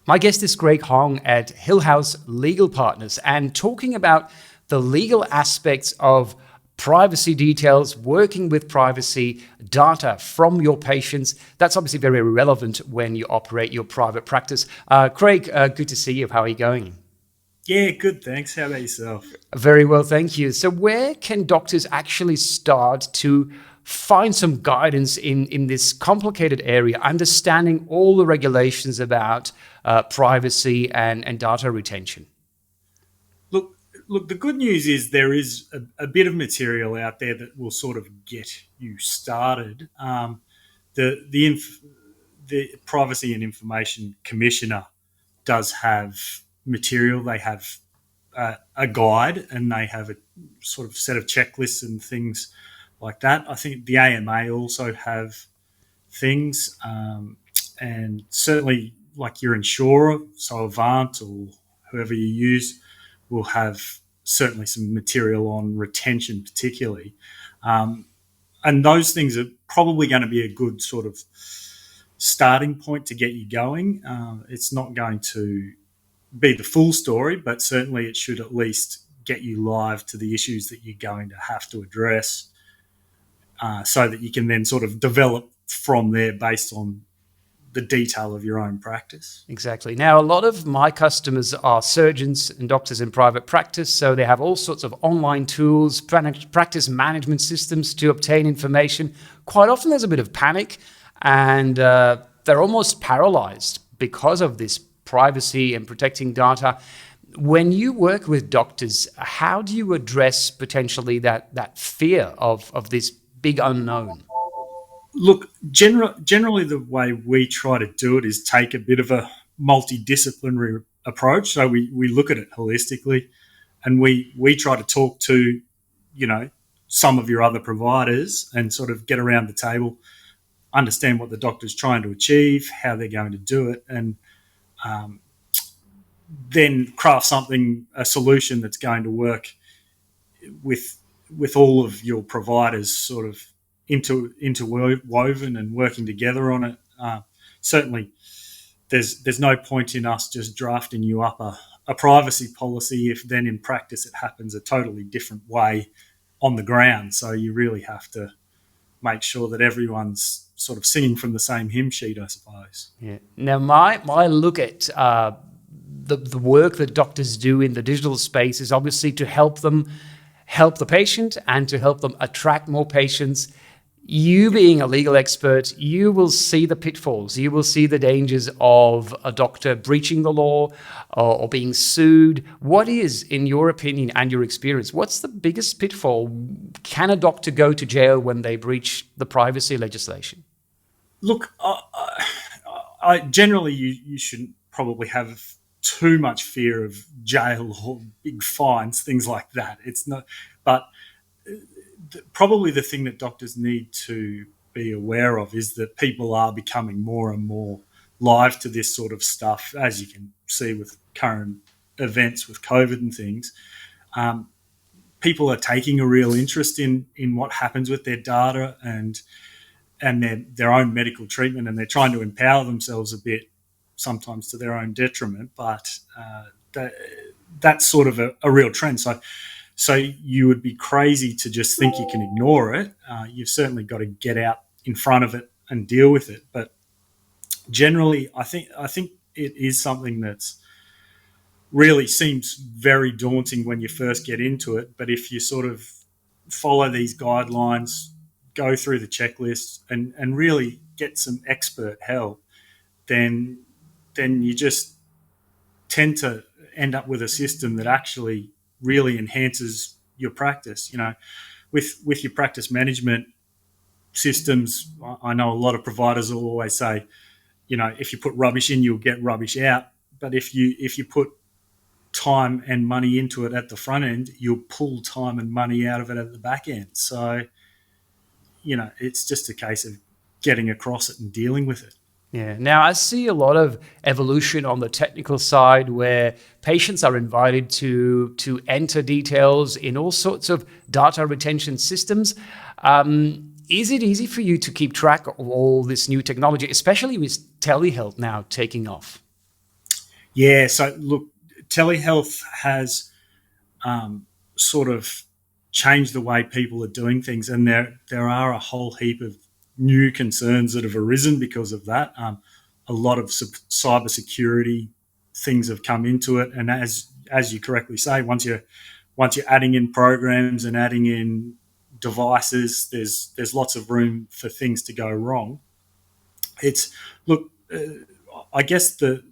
My guest is Greg Hong at Hillhouse Legal Partners, and talking about the legal aspects of privacy details, working with privacy data from your patients. That's obviously very relevant when you operate your private practice. Craig, good to see you. How are you going? Yeah, good, thanks. How about yourself? Very well, thank you. So where can doctors actually start to find some guidance in this complicated area, understanding all the regulations about privacy and data retention? Look, look. The good news is there is a bit of material out there that will sort of get you started. The Privacy and Information Commissioner does have material. They have a guide, and they have a sort of set of checklists and things like that. I think the AMA also have things, and certainly like your insurer, so Avant or whoever you use, will have certainly some material on retention, particularly. Um, and those things are probably going to be a good sort of starting point to get you going. It's not going to be the full story, but certainly it should at least get you live to the issues that you're going to have to address, so that you can then sort of develop from there based on the detail of your own practice. Exactly. Now, a lot of my customers are surgeons and doctors in private practice, so they have all sorts of online tools, practice management systems to obtain information. Quite often there's a bit of panic, and they're almost paralyzed because of this privacy and protecting data. When you work with doctors, how do you address potentially that fear of this big unknown? Look, generally, the way we try to do it is take a bit of a multidisciplinary approach. So we look at it holistically, and we try to talk to, you know, some of your other providers and sort of get around the table, understand what the doctor's trying to achieve, how they're going to do it, and um, then craft a solution that's going to work with all of your providers sort of interwoven and working together on it. Certainly, there's no point in us just drafting you up a privacy policy if then in practice it happens a totally different way on the ground. So you really have to make sure that everyone's sort of singing from the same hymn sheet, I suppose. Yeah. Now, my look at the work that doctors do in the digital space is obviously to help the patient and to help them attract more patients. You being a legal expert, you will see the pitfalls. You will see the dangers of a doctor breaching the law or being sued. What is, in your opinion and your experience, what's the biggest pitfall? Can a doctor go to jail when they breach the privacy legislation? Look, I generally you shouldn't probably have too much fear of jail or big fines, things like that. It's not, but probably the thing that doctors need to be aware of is that people are becoming more and more live to this sort of stuff, as you can see with current events with COVID and things. Um, People are taking a real interest in what happens with their data and their own medical treatment, and they're trying to empower themselves a bit, sometimes to their own detriment. But that's sort of a real trend. So you would be crazy to just think you can ignore it. You've certainly got to get out in front of it and deal with it. But generally, I think it is something that's really seems very daunting when you first get into it. But if you sort of follow these guidelines, go through the checklist, and really get some expert help, then you just tend to end up with a system that actually really enhances your practice. You know, with your practice management systems, I know a lot of providers will always say, you know, if you put rubbish in, you'll get rubbish out. But if you put time and money into it at the front end, you'll pull time and money out of it at the back end. So, you know, it's just a case of getting across it and dealing with it. Yeah. Now, I see a lot of evolution on the technical side where patients are invited to enter details in all sorts of data retention systems. Is it easy for you to keep track of all this new technology, especially with telehealth now taking off? Yeah, so look, telehealth has sort of changed the way people are doing things, and there are a whole heap of new concerns that have arisen because of that. A lot of cybersecurity things have come into it, and as you correctly say, once you're adding in programs and adding in devices, there's lots of room for things to go wrong. It's look, I guess the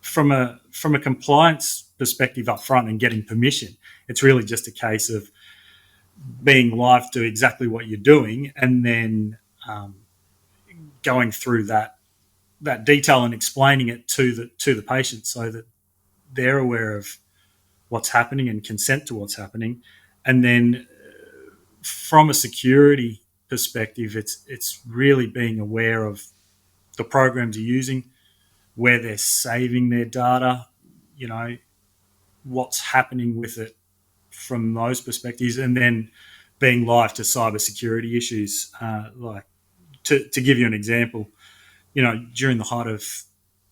from a compliance perspective up front and getting permission, it's really just a case of being live to exactly what you're doing, and then going through that detail and explaining it to the patient so that they're aware of what's happening and consent to what's happening. And then from a security perspective, it's really being aware of the programs you're using, where they're saving their data, you know, what's happening with it from those perspectives, and then being live to cybersecurity issues. Like to give you an example, you know, during the height of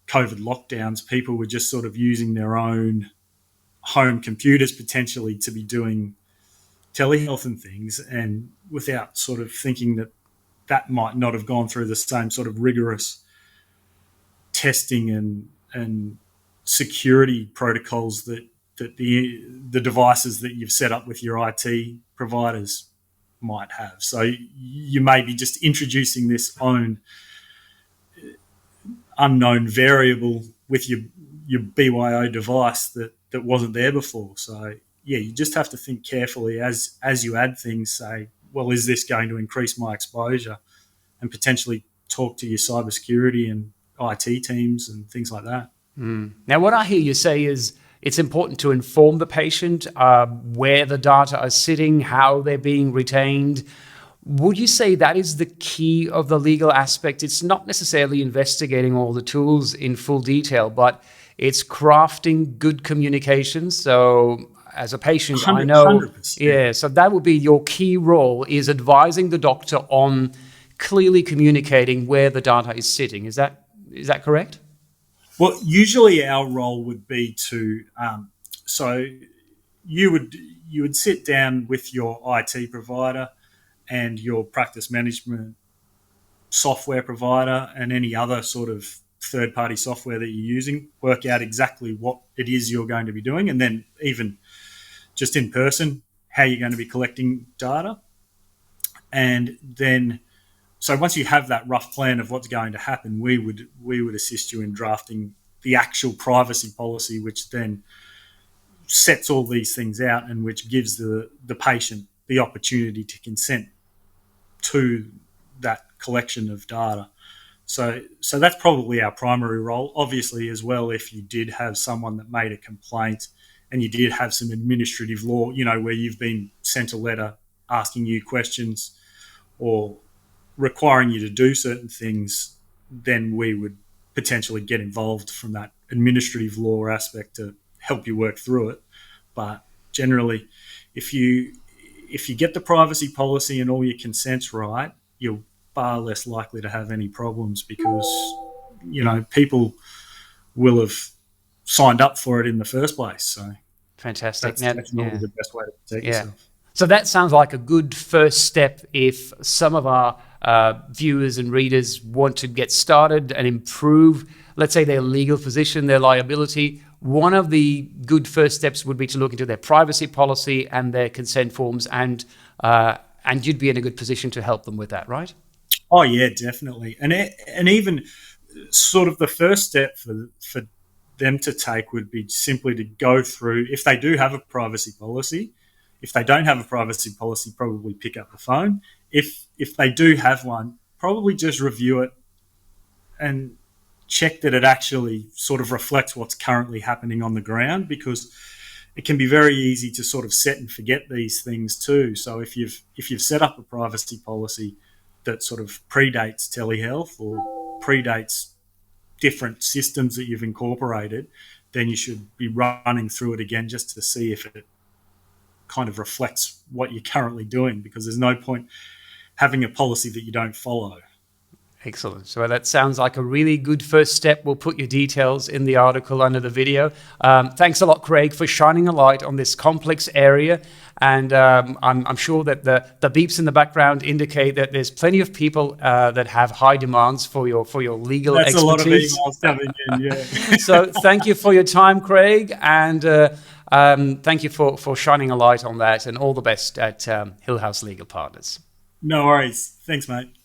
COVID lockdowns, people were just sort of using their own home computers potentially to be doing telehealth and things, and without sort of thinking that that might not have gone through the same sort of rigorous testing and security protocols that the devices that you've set up with your IT providers might have. So you may be just introducing this own unknown variable with your BYO device that wasn't there before. So yeah, you just have to think carefully as you add things. Say, well, is this going to increase my exposure, and potentially talk to your cybersecurity and IT teams and things like that. Now, what I hear you say is it's important to inform the patient where the data are sitting, how they're being retained. Would you say that is the key of the legal aspect? It's not necessarily investigating all the tools in full detail, but it's crafting good communication. So as a patient, I know, 100%. yeah, so that would be your key role, is advising the doctor on clearly communicating where the data is sitting. Is that correct? Well, usually our role would be to so you would sit down with your IT provider and your practice management software provider and any other sort of third-party software that you're using, work out exactly what it is you're going to be doing, and then even just in person, how you're going to be collecting data. And then, so once you have that rough plan of what's going to happen, we would assist you in drafting the actual privacy policy, which then sets all these things out and which gives the patient the opportunity to consent to that collection of data. So that's probably our primary role. Obviously, as well, if you did have someone that made a complaint and you did have some administrative law, you know, where you've been sent a letter asking you questions or requiring you to do certain things, then we would potentially get involved from that administrative law aspect to help you work through it. But generally, if you get the privacy policy and all your consents right, you're far less likely to have any problems because, you know, people will have signed up for it in the first place. So Fantastic. that's normally the best way to protect yourself. So that sounds like a good first step if some of our viewers and readers want to get started and improve, let's say, their legal position, their liability. One of the good first steps would be to look into their privacy policy and their consent forms, and you'd be in a good position to help them with that, right? Oh yeah, definitely. And even sort of the first step for them to take would be simply to go through, if they do have a privacy policy. If they don't have a privacy policy, probably pick up the phone. If they do have one, probably just review it and check that it actually sort of reflects what's currently happening on the ground, because it can be very easy to sort of set and forget these things too. So if you've set up a privacy policy that sort of predates telehealth or predates different systems that you've incorporated, then you should be running through it again just to see if it kind of reflects what you're currently doing, because there's no point having a policy that you don't follow. Excellent. So that sounds like a really good first step. We'll put your details in the article under the video. Thanks a lot, Craig, for shining a light on this complex area. And I'm sure that the beeps in the background indicate that there's plenty of people that have high demands for your legal That's expertise. a lot of emails coming in, yeah. So thank you for your time, Craig, and thank you for shining a light on that. And all the best at Hillhouse Legal Partners. No worries. Thanks, mate.